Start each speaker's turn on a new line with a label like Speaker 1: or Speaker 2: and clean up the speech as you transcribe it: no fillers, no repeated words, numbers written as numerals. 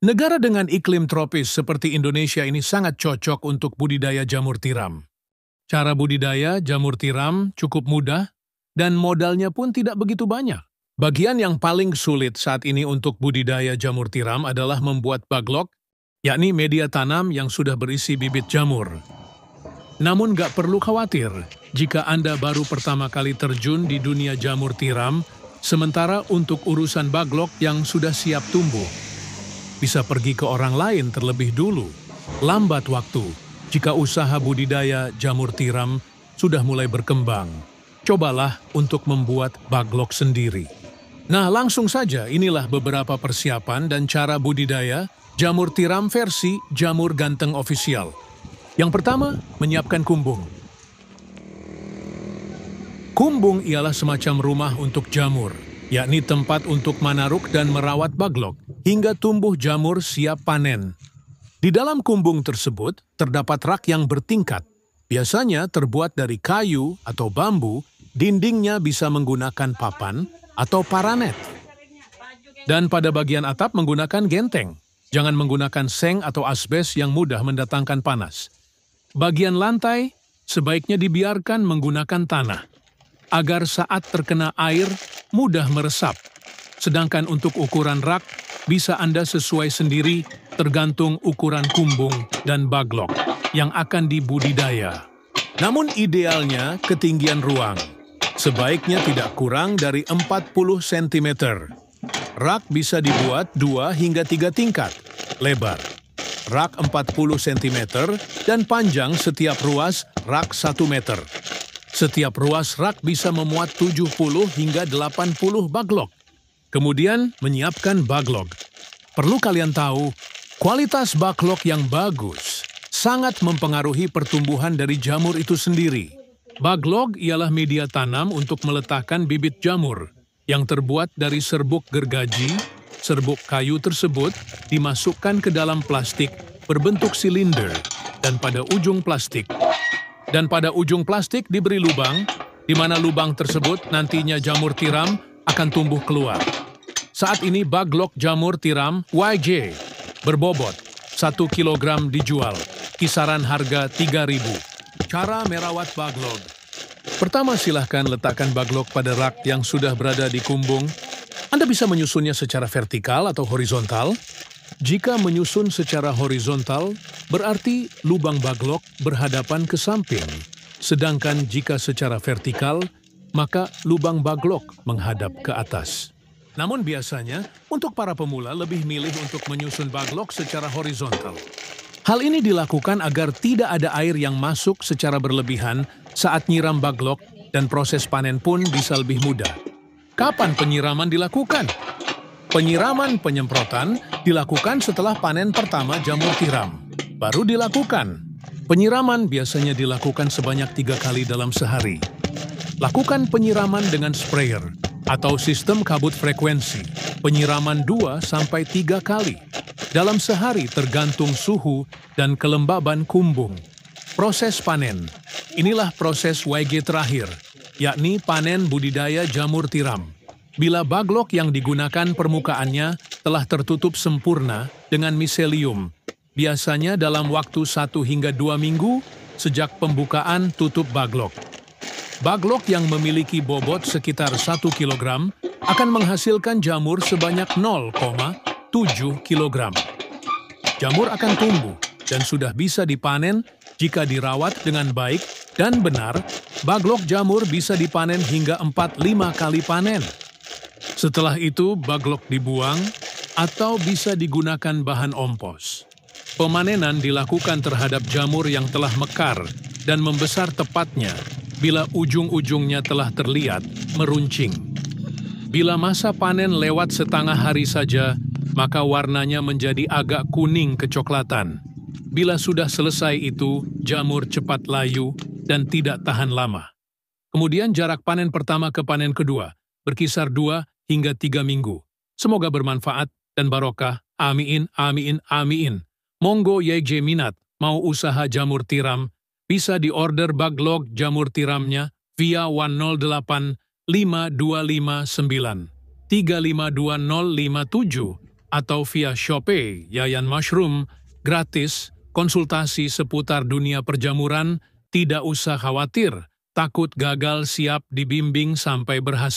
Speaker 1: Negara dengan iklim tropis seperti Indonesia ini sangat cocok untuk budidaya jamur tiram. Cara budidaya jamur tiram cukup mudah dan modalnya pun tidak begitu banyak. Bagian yang paling sulit saat ini untuk budidaya jamur tiram adalah membuat baglok, yakni media tanam yang sudah berisi bibit jamur. Namun gak perlu khawatir jika Anda baru pertama kali terjun di dunia jamur tiram, sementara untuk urusan baglok yang sudah siap tumbuh, bisa pergi ke orang lain terlebih dulu. Lambat waktu jika usaha budidaya jamur tiram sudah mulai berkembang. Cobalah untuk membuat baglok sendiri. Nah, langsung saja inilah beberapa persiapan dan cara budidaya jamur tiram versi Jamur Ganteng Official. Yang pertama, menyiapkan kumbung. Kumbung ialah semacam rumah untuk jamur, yakni tempat untuk manaruk dan merawat baglok hingga tumbuh jamur siap panen. Di dalam kumbung tersebut terdapat rak yang bertingkat, biasanya terbuat dari kayu atau bambu, dindingnya bisa menggunakan papan atau paranet. Dan pada bagian atap menggunakan genteng, jangan menggunakan seng atau asbes yang mudah mendatangkan panas. Bagian lantai sebaiknya dibiarkan menggunakan tanah, agar saat terkena air mudah meresap. Sedangkan untuk ukuran rak, bisa Anda sesuai sendiri tergantung ukuran kumbung dan baglok yang akan dibudidaya. Namun idealnya ketinggian ruang, sebaiknya tidak kurang dari 40 cm. Rak bisa dibuat 2 hingga 3 tingkat, lebar. Rak 40 cm dan panjang setiap ruas rak 1 meter. Setiap ruas rak bisa memuat 70 hingga 80 baglok. Kemudian menyiapkan baglok. Perlu kalian tahu, kualitas baglok yang bagus sangat mempengaruhi pertumbuhan dari jamur itu sendiri. Baglok ialah media tanam untuk meletakkan bibit jamur yang terbuat dari serbuk gergaji. Serbuk kayu tersebut dimasukkan ke dalam plastik berbentuk silinder dan pada ujung plastik diberi lubang, di mana lubang tersebut nantinya jamur tiram akan tumbuh keluar. Saat ini baglok jamur tiram YJ berbobot 1 kg dijual, kisaran harga 3.000. Cara merawat baglok. Pertama, silahkan letakkan baglok pada rak yang sudah berada di kumbung. Anda bisa menyusunnya secara vertikal atau horizontal. Jika menyusun secara horizontal, berarti lubang baglok berhadapan ke samping. Sedangkan jika secara vertikal, maka lubang baglok menghadap ke atas. Namun biasanya, untuk para pemula lebih milih untuk menyusun baglok secara horizontal. Hal ini dilakukan agar tidak ada air yang masuk secara berlebihan saat nyiram baglok dan proses panen pun bisa lebih mudah. Kapan penyiraman dilakukan? Penyiraman penyemprotan dilakukan setelah panen pertama jamur tiram. Baru dilakukan. Penyiraman biasanya dilakukan sebanyak 3 kali dalam sehari. Lakukan penyiraman dengan sprayer atau sistem kabut frekuensi. Penyiraman 2-3 kali dalam sehari tergantung suhu dan kelembaban kumbung. Proses panen. Inilah proses YG terakhir, yakni panen budidaya jamur tiram. Bila baglok yang digunakan permukaannya telah tertutup sempurna dengan miselium, biasanya dalam waktu 1 hingga 2 minggu sejak pembukaan tutup baglok. Baglok yang memiliki bobot sekitar 1 kg akan menghasilkan jamur sebanyak 0,7 kg. Jamur akan tumbuh dan sudah bisa dipanen jika dirawat dengan baik dan benar. Baglok jamur bisa dipanen hingga 4-5 kali panen. Setelah itu, baglok dibuang atau bisa digunakan bahan ompos. Pemanenan dilakukan terhadap jamur yang telah mekar dan membesar tepatnya bila ujung-ujungnya telah terlihat meruncing. Bila masa panen lewat setengah hari saja, maka warnanya menjadi agak kuning kecoklatan. Bila sudah selesai itu, jamur cepat layu dan tidak tahan lama. Kemudian jarak panen pertama ke panen kedua berkisar 2 hingga 3 minggu. Semoga bermanfaat dan barokah. Amin, amin, amin. Monggo YJ minat mau usaha jamur tiram, bisa diorder baglok jamur tiramnya via 108 5259 352057 atau via Shopee Yayan Mushroom, gratis, konsultasi seputar dunia perjamuran, tidak usah khawatir, takut gagal siap dibimbing sampai berhasil.